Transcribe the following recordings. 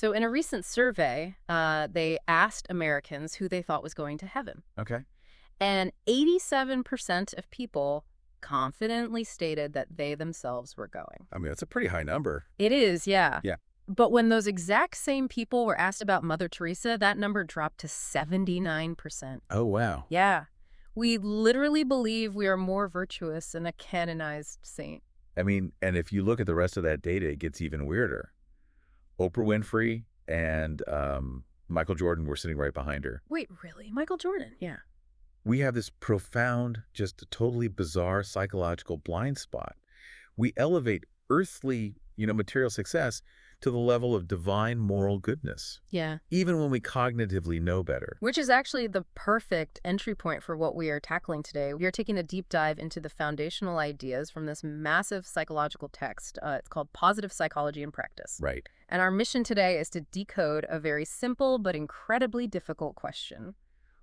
So in a recent survey, they asked Americans who they thought was going to heaven. Okay. And 87% of people confidently stated that they themselves were going. I mean, that's a pretty high number. It is, yeah. Yeah. But when those exact same people were asked about Mother Teresa, that number dropped to 79%. Oh, wow. Yeah. We literally believe we are more virtuous than a canonized saint. I mean, and if you look at the rest of that data, it gets even weirder. Oprah Winfrey and Michael Jordan were sitting right behind her. Wait, really? Michael Jordan? Yeah. We have this profound, just totally bizarre psychological blind spot. We elevate earthly, material success to the level of divine moral goodness, Yeah. even when we cognitively know better. Which is actually the perfect entry point for what we are tackling today. We are taking a deep dive into the foundational ideas from this massive psychological text. It's called Positive Psychology in Practice. Right. And our mission today is to decode a very simple but incredibly difficult question.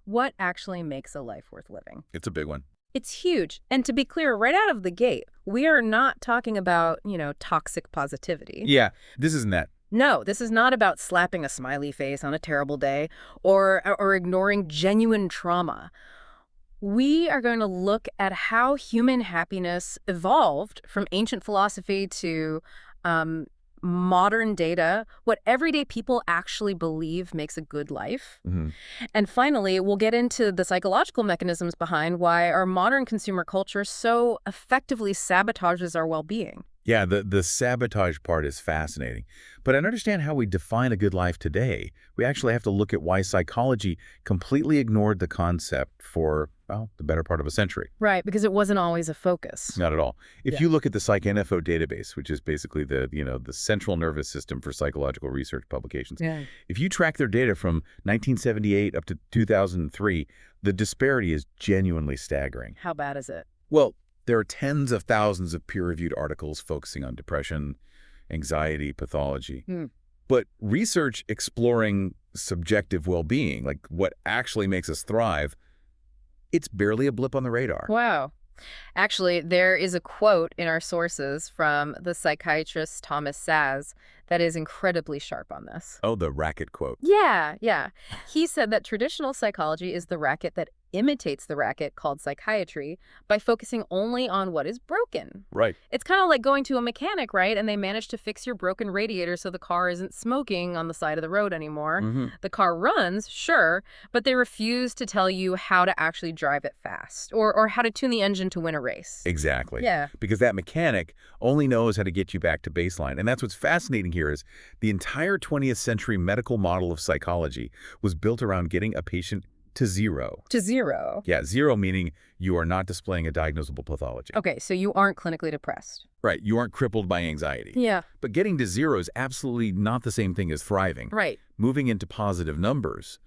What actually makes a life worth living? It's a big one. It's huge. And to be clear, right out of the gate, we are not talking about, toxic positivity. Yeah, this isn't that. No, this is not about slapping a smiley face on a terrible day or ignoring genuine trauma. We are going to look at how human happiness evolved from ancient philosophy to modern data, what everyday people actually believe makes a good life. Mm-hmm. And finally, we'll get into the psychological mechanisms behind why our modern consumer culture so effectively sabotages our well-being. Yeah, the sabotage part is fascinating. But I understand how we define a good life today. We actually have to look at why psychology completely ignored the concept for, well, the better part of a century. Right, because it wasn't always a focus. Not at all. If you look at the PsycInfo database, which is basically the central nervous system for psychological research publications, if you track their data from 1978 up to 2003, the disparity is genuinely staggering. How bad is it? Well, there are tens of thousands of peer-reviewed articles focusing on depression, anxiety, pathology. But research exploring subjective well-being, like what actually makes us thrive, it's barely a blip on the radar. Wow. Actually, there is a quote in our sources from the psychiatrist Thomas Saz that is incredibly sharp on this. Oh, the racket quote. Yeah. He said that traditional psychology is the racket that imitates the racket called psychiatry by focusing only on what is broken. Right. It's kind of like going to a mechanic, right? And they manage to fix your broken radiator so the car isn't smoking on the side of the road anymore. Mm-hmm. The car runs, sure, but they refuse to tell you how to actually drive it fast or how to tune the engine to win a race. Exactly. Yeah. Because that mechanic only knows how to get you back to baseline. And that's what's fascinating here is the entire 20th century medical model of psychology was built around getting a patient to zero. To zero. Yeah, zero meaning you are not displaying a diagnosable pathology. Okay, so you aren't clinically depressed. Right, you aren't crippled by anxiety. Yeah. But getting to zero is absolutely not the same thing as thriving. Right. Moving into positive numbers,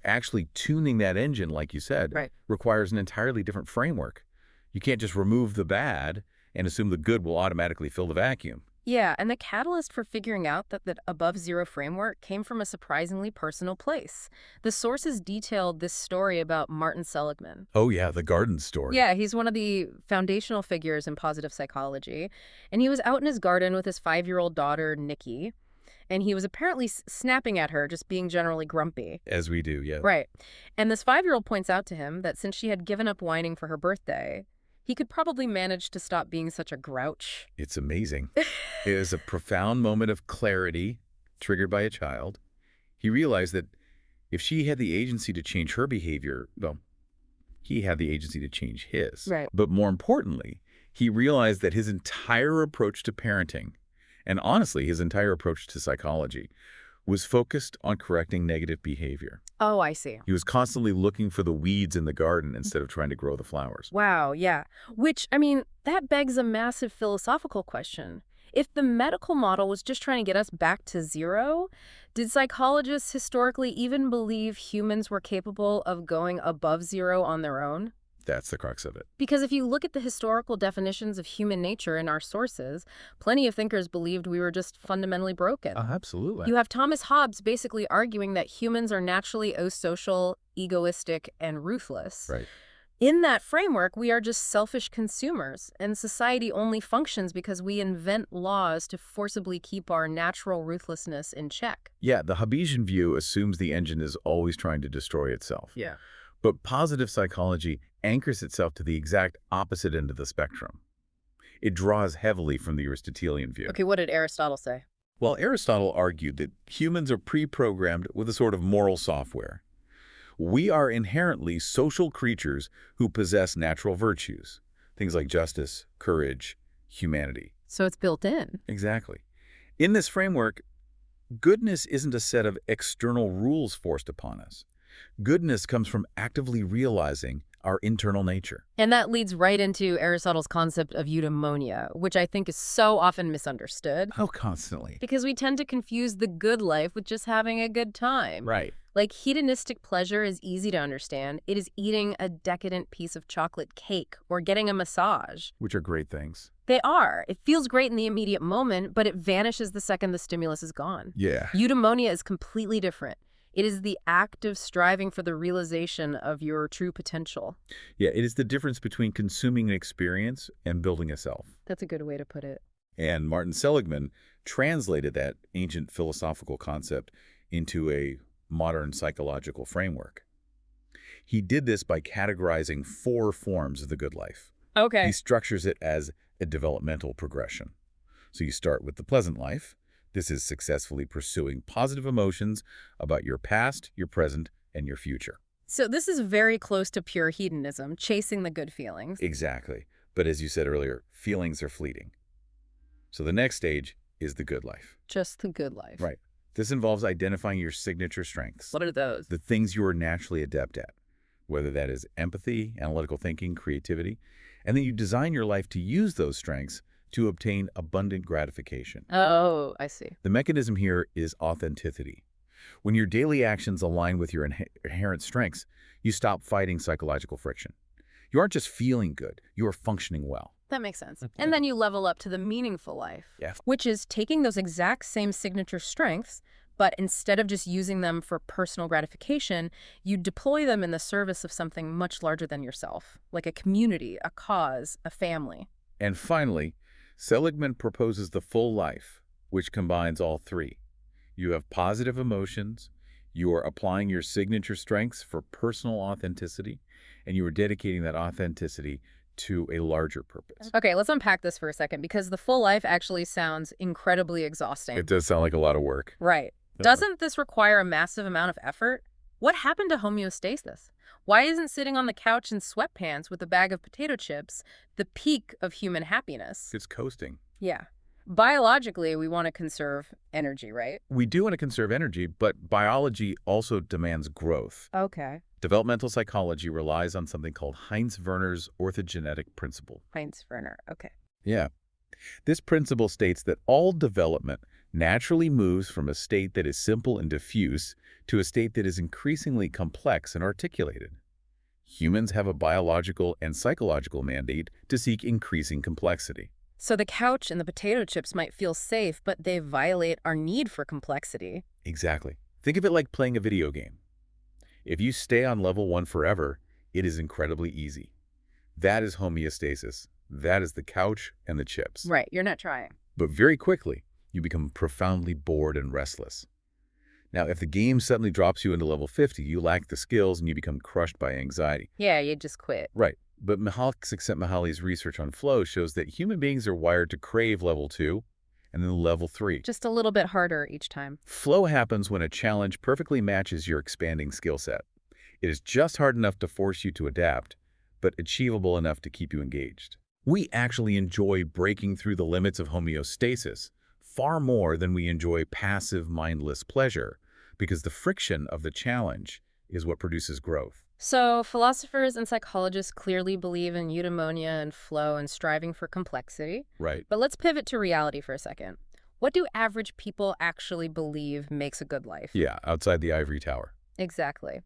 actually tuning that engine, like you said, requires an entirely different framework. You can't just remove the bad and assume the good will automatically fill the vacuum. Yeah, and the catalyst for figuring out that above zero framework came from a surprisingly personal place. The sources detailed this story about Martin Seligman. Oh yeah, the garden story. Yeah, he's one of the foundational figures in positive psychology. And he was out in his garden with his 5-year-old daughter, Nikki. And he was apparently snapping at her, just being generally grumpy. As we do, yeah. Right. And this 5-year-old points out to him that since she had given up whining for her birthday, he could probably manage to stop being such a grouch. It's amazing. It is a profound moment of clarity triggered by a child. He realized that if she had the agency to change her behavior, well, he had the agency to change his. Right. But more importantly, he realized that his entire approach to parenting, and honestly, his entire approach to psychology, was focused on correcting negative behavior. Oh, I see. He was constantly looking for the weeds in the garden instead of trying to grow the flowers. Wow, yeah. Which, that begs a massive philosophical question. If the medical model was just trying to get us back to zero, did psychologists historically even believe humans were capable of going above zero on their own? That's the crux of it. Because if you look at the historical definitions of human nature in our sources, plenty of thinkers believed we were just fundamentally broken. Absolutely. You have Thomas Hobbes basically arguing that humans are naturally asocial, egoistic, and ruthless. Right. In that framework, we are just selfish consumers, and society only functions because we invent laws to forcibly keep our natural ruthlessness in check. Yeah, the Hobbesian view assumes the engine is always trying to destroy itself. Yeah. But positive psychology anchors itself to the exact opposite end of the spectrum. It draws heavily from the Aristotelian view. Okay, what did Aristotle say? Well, Aristotle argued that humans are pre-programmed with a sort of moral software. We are inherently social creatures who possess natural virtues, things like justice, courage, humanity. So it's built in. Exactly. In this framework, goodness isn't a set of external rules forced upon us. Goodness comes from actively realizing our internal nature. And that leads right into Aristotle's concept of eudaimonia, which I think is so often misunderstood. Oh, constantly. Because we tend to confuse the good life with just having a good time. Right. Like, hedonistic pleasure is easy to understand. It is eating a decadent piece of chocolate cake or getting a massage. Which are great things. They are. It feels great in the immediate moment, but it vanishes the second the stimulus is gone. Yeah. Eudaimonia is completely different. It is the act of striving for the realization of your true potential. Yeah, it is the difference between consuming an experience and building a self. That's a good way to put it. And Martin Seligman translated that ancient philosophical concept into a modern psychological framework. He did this by categorizing 4 forms of the good life. Okay. He structures it as a developmental progression. So you start with the pleasant life. This is successfully pursuing positive emotions about your past, your present, and your future. So this is very close to pure hedonism, chasing the good feelings. Exactly. But as you said earlier, feelings are fleeting. So the next stage is the good life. Just the good life. Right. This involves identifying your signature strengths. What are those? The things you are naturally adept at, whether that is empathy, analytical thinking, creativity, and then you design your life to use those strengths to obtain abundant gratification. Oh, I see. The mechanism here is authenticity. When your daily actions align with your inherent strengths, you stop fighting psychological friction. You aren't just feeling good, you are functioning well. That makes sense. And then you level up to the meaningful life, Yes. which is taking those exact same signature strengths, but instead of just using them for personal gratification, you deploy them in the service of something much larger than yourself, like a community, a cause, a family. And finally, Seligman proposes the full life, which combines all 3. You have positive emotions, you are applying your signature strengths for personal authenticity, and you are dedicating that authenticity to a larger purpose. Okay, let's unpack this for a second, because the full life actually sounds incredibly exhausting. It does sound like a lot of work. Right. Doesn't this require a massive amount of effort? What happened to homeostasis? Why isn't sitting on the couch in sweatpants with a bag of potato chips the peak of human happiness? It's coasting. Yeah. Biologically, we want to conserve energy, right? We do want to conserve energy, but biology also demands growth. Okay. Developmental psychology relies on something called Heinz-Werner's orthogenetic principle. Heinz-Werner, okay. Yeah. This principle states that all development naturally moves from a state that is simple and diffuse to a state that is increasingly complex and articulated. Humans have a biological and psychological mandate to seek increasing complexity. So the couch and the potato chips might feel safe, but they violate our need for complexity. Exactly. Think of it like playing a video game. If you stay on level 1 forever, it is incredibly easy. That is homeostasis. That is the couch and the chips. Right, you're not trying. But very quickly, you become profoundly bored and restless. Now, if the game suddenly drops you into level 50, you lack the skills and you become crushed by anxiety. Yeah, you just quit. Right. But Csikszentmihalyi's research on flow shows that human beings are wired to crave level 2 and then level 3. Just a little bit harder each time. Flow happens when a challenge perfectly matches your expanding skill set. It is just hard enough to force you to adapt, but achievable enough to keep you engaged. We actually enjoy breaking through the limits of homeostasis far more than we enjoy passive, mindless pleasure, because the friction of the challenge is what produces growth. So philosophers and psychologists clearly believe in eudaimonia and flow and striving for complexity. Right. But let's pivot to reality for a second. What do average people actually believe makes a good life? Yeah, outside the ivory tower. Exactly.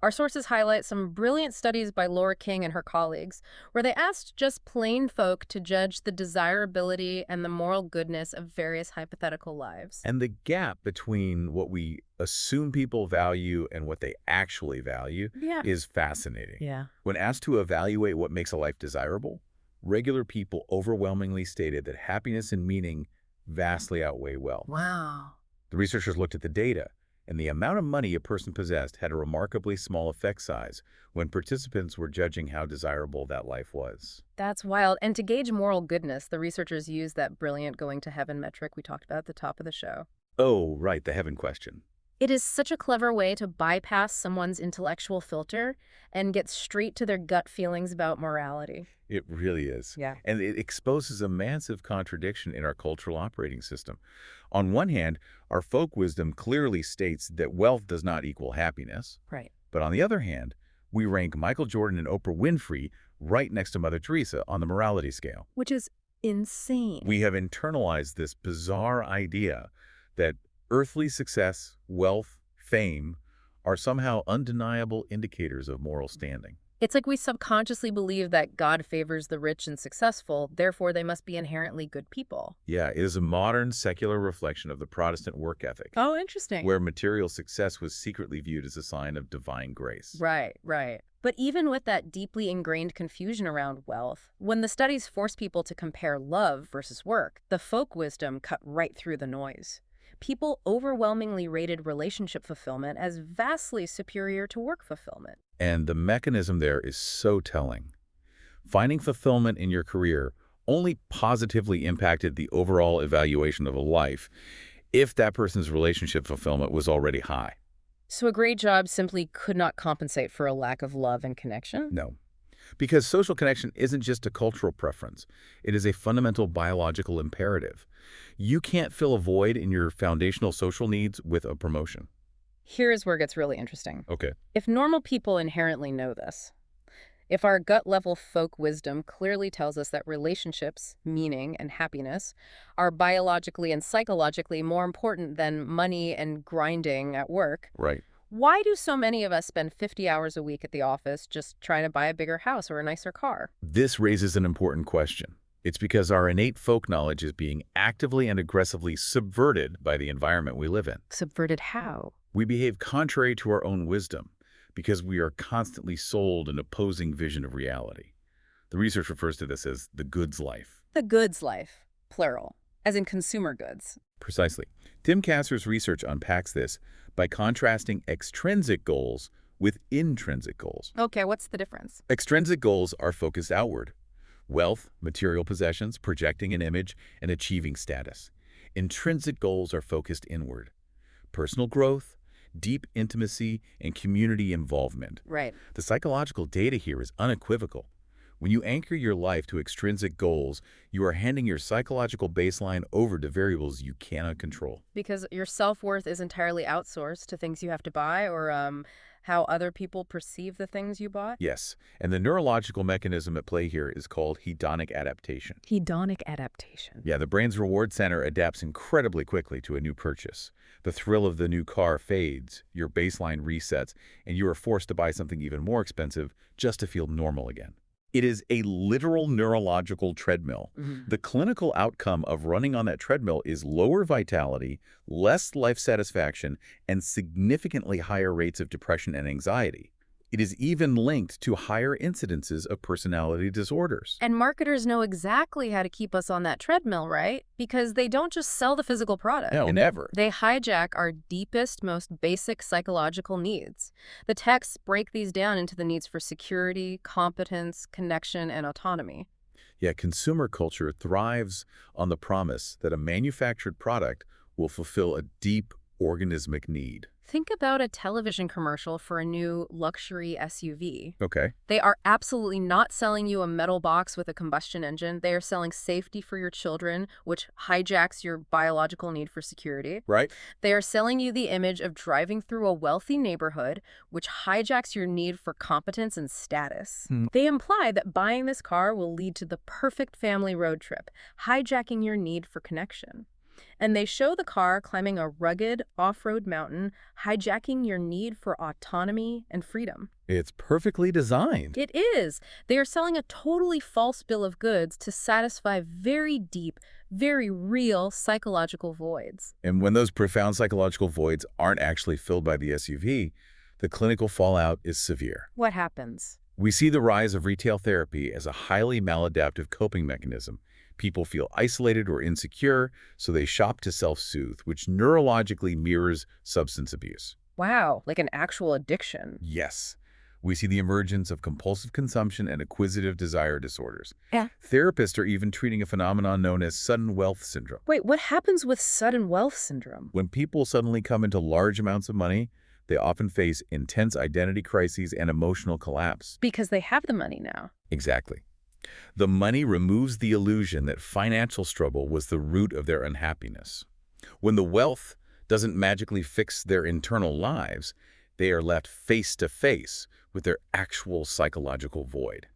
Our sources highlight some brilliant studies by Laura King and her colleagues, where they asked just plain folk to judge the desirability and the moral goodness of various hypothetical lives. And the gap between what we assume people value and what they actually value Yeah. is fascinating. Yeah. When asked to evaluate what makes a life desirable, regular people overwhelmingly stated that happiness and meaning vastly outweigh wealth. Wow. The researchers looked at the data, and the amount of money a person possessed had a remarkably small effect size when participants were judging how desirable that life was. That's wild. And to gauge moral goodness, the researchers used that brilliant going to heaven metric we talked about at the top of the show. Oh, right, the heaven question. It is such a clever way to bypass someone's intellectual filter and get straight to their gut feelings about morality. It really is. Yeah. And it exposes a massive contradiction in our cultural operating system. On one hand, our folk wisdom clearly states that wealth does not equal happiness. Right. But on the other hand, we rank Michael Jordan and Oprah Winfrey right next to Mother Teresa on the morality scale. Which is insane. We have internalized this bizarre idea that earthly success, wealth, fame are somehow undeniable indicators of moral standing. It's like we subconsciously believe that God favors the rich and successful, therefore they must be inherently good people. Yeah, it is a modern secular reflection of the Protestant work ethic, Oh, interesting. where material success was secretly viewed as a sign of divine grace. Right, right. But even with that deeply ingrained confusion around wealth, when the studies force people to compare love versus work, the folk wisdom cut right through the noise. People overwhelmingly rated relationship fulfillment as vastly superior to work fulfillment. And the mechanism there is so telling. Finding fulfillment in your career only positively impacted the overall evaluation of a life if that person's relationship fulfillment was already high. So a great job simply could not compensate for a lack of love and connection? No. Because social connection isn't just a cultural preference. It is a fundamental biological imperative. You can't fill a void in your foundational social needs with a promotion. Here's where it gets really interesting. Okay. If normal people inherently know this, if our gut-level folk wisdom clearly tells us that relationships, meaning, and happiness are biologically and psychologically more important than money and grinding at work, Right. why do so many of us spend 50 hours a week at the office just trying to buy a bigger house or a nicer car? This raises an important question. It's because our innate folk knowledge is being actively and aggressively subverted by the environment we live in. Subverted how? We behave contrary to our own wisdom because we are constantly sold an opposing vision of reality. The research refers to this as the goods life. The goods life, plural, as in consumer goods. Precisely. Tim Kasser's research unpacks this by contrasting extrinsic goals with intrinsic goals. Okay, what's the difference? Extrinsic goals are focused outward. Wealth, material possessions, projecting an image, and achieving status. Intrinsic goals are focused inward. Personal growth, deep intimacy, and community involvement. Right. The psychological data here is unequivocal. When you anchor your life to extrinsic goals, you are handing your psychological baseline over to variables you cannot control. Because your self-worth is entirely outsourced to things you have to buy or how other people perceive the things you bought? Yes, and the neurological mechanism at play here is called hedonic adaptation. Hedonic adaptation. Yeah, the brain's reward center adapts incredibly quickly to a new purchase. The thrill of the new car fades, your baseline resets, and you are forced to buy something even more expensive just to feel normal again. It is a literal neurological treadmill. The clinical outcome of running on that treadmill is lower vitality, less life satisfaction, and significantly higher rates of depression and anxiety. It is even linked to higher incidences of personality disorders. And marketers know exactly how to keep us on that treadmill, right? Because they don't just sell the physical product. No, never. They hijack our deepest, most basic psychological needs. The texts break these down into the needs for security, competence, connection, and autonomy. Yeah, consumer culture thrives on the promise that a manufactured product will fulfill a deep organismic need. Think about a television commercial for a new luxury SUV. Okay. They are absolutely not selling you a metal box with a combustion engine. They are selling safety for your children, which hijacks your biological need for security. Right. They are selling you the image of driving through a wealthy neighborhood, which hijacks your need for competence and status. They imply that buying this car will lead to the perfect family road trip, hijacking your need for connection. And they show the car climbing a rugged off-road mountain, hijacking your need for autonomy and freedom. It's perfectly designed. It is. They are selling a totally false bill of goods to satisfy very deep, very real psychological voids. And when those profound psychological voids aren't actually filled by the SUV, the clinical fallout is severe. What happens? We see the rise of retail therapy as a highly maladaptive coping mechanism. People feel isolated or insecure, so they shop to self-soothe, which neurologically mirrors substance abuse. Wow, like an actual addiction. Yes. We see the emergence of compulsive consumption and acquisitive desire disorders. Yeah. Therapists are even treating a phenomenon known as sudden wealth syndrome. Wait, what happens with sudden wealth syndrome? When people suddenly come into large amounts of money, they often face intense identity crises and emotional collapse. Because they have the money now. Exactly. The money removes the illusion that financial struggle was the root of their unhappiness. When the wealth doesn't magically fix their internal lives, they are left face to face with their actual psychological void.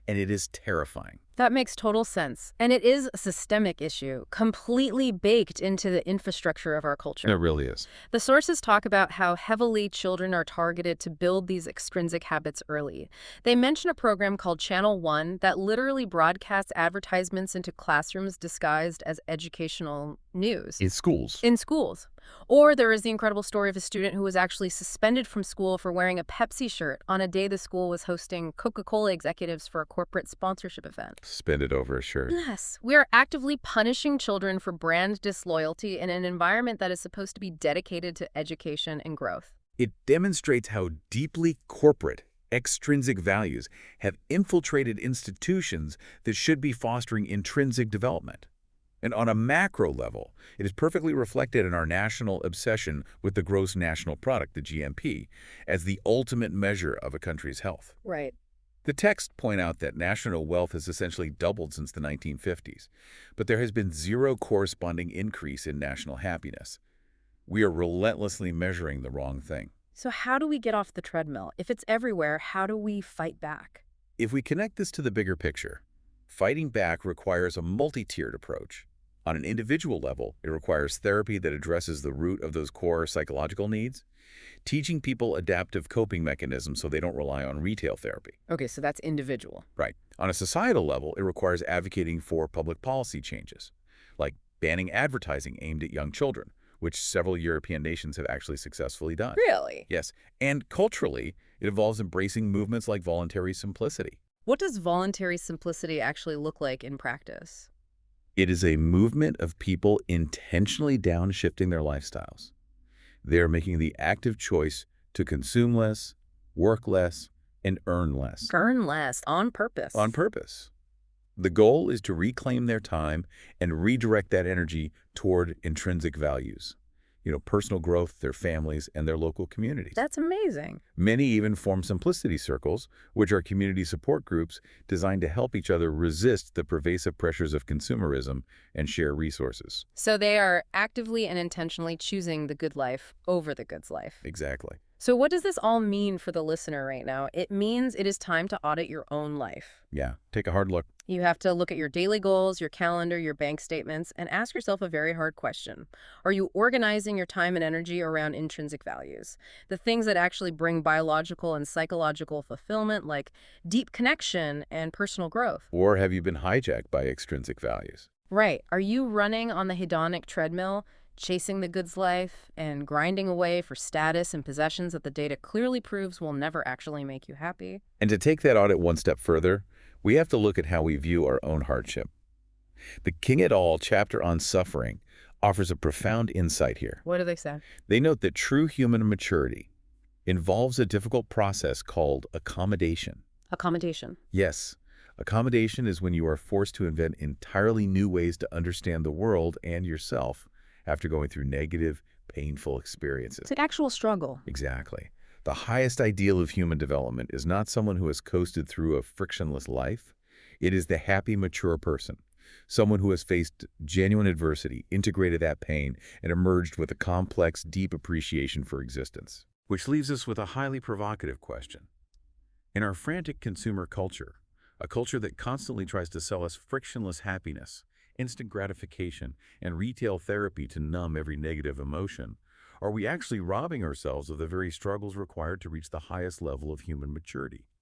And it is terrifying. That makes total sense. And it is a systemic issue, completely baked into the infrastructure of our culture. It really is. The sources talk about how heavily children are targeted to build these extrinsic habits early. They mention a program called Channel One that literally broadcasts advertisements into classrooms disguised as educational news. In schools. In schools. Or there is the incredible story of a student who was actually suspended from school for wearing a Pepsi shirt on a day the school was hosting Coca-Cola executives for a corporate sponsorship event. Suspended over a shirt. Yes, we are actively punishing children for brand disloyalty in an environment that is supposed to be dedicated to education and growth. It demonstrates how deeply corporate, extrinsic values have infiltrated institutions that should be fostering intrinsic development. And on a macro level, it is perfectly reflected in our national obsession with the gross national product, the GNP, as the ultimate measure of a country's health. Right. The texts point out that national wealth has essentially doubled since the 1950s, but there has been zero corresponding increase in national happiness. We are relentlessly measuring the wrong thing. So how do we get off the treadmill? If it's everywhere, how do we fight back? If we connect this to the bigger picture, fighting back requires a multi-tiered approach. On an individual level, it requires therapy that addresses the root of those core psychological needs, teaching people adaptive coping mechanisms so they don't rely on retail therapy. Okay, so that's individual. Right. On a societal level, it requires advocating for public policy changes, like banning advertising aimed at young children, which several European nations have actually successfully done. Really? Yes. And culturally, it involves embracing movements like voluntary simplicity. What does voluntary simplicity actually look like in practice? It is a movement of people intentionally downshifting their lifestyles. They are making the active choice to consume less, work less, and earn less. Earn less, on purpose. On purpose. The goal is to reclaim their time and redirect that energy toward intrinsic values. Personal growth, their families, and their local communities. That's amazing. Many even form simplicity circles, which are community support groups designed to help each other resist the pervasive pressures of consumerism and share resources. So they are actively and intentionally choosing the good life over the goods life. Exactly. So what does this all mean for the listener right now? It means it is time to audit your own life. Yeah, take a hard look. You have to look at your daily goals, your calendar, your bank statements, and ask yourself a very hard question. Are you organizing your time and energy around intrinsic values? The things that actually bring biological and psychological fulfillment, like deep connection and personal growth. Or have you been hijacked by extrinsic values? Right. Are you running on the hedonic treadmill, chasing the goods life, and grinding away for status and possessions that the data clearly proves will never actually make you happy? And to take that audit one step further, we have to look at how we view our own hardship. The King et al. Chapter on suffering offers a profound insight here. What do they say? They note that true human maturity involves a difficult process called accommodation. Accommodation. Yes, accommodation is when you are forced to invent entirely new ways to understand the world and yourself after going through negative, painful experiences. It's an actual struggle. Exactly. The highest ideal of human development is not someone who has coasted through a frictionless life. It is the happy, mature person, someone who has faced genuine adversity, integrated that pain, and emerged with a complex, deep appreciation for existence. Which leaves us with a highly provocative question. In our frantic consumer culture, a culture that constantly tries to sell us frictionless happiness, instant gratification and retail therapy to numb every negative emotion? Are we actually robbing ourselves of the very struggles required to reach the highest level of human maturity?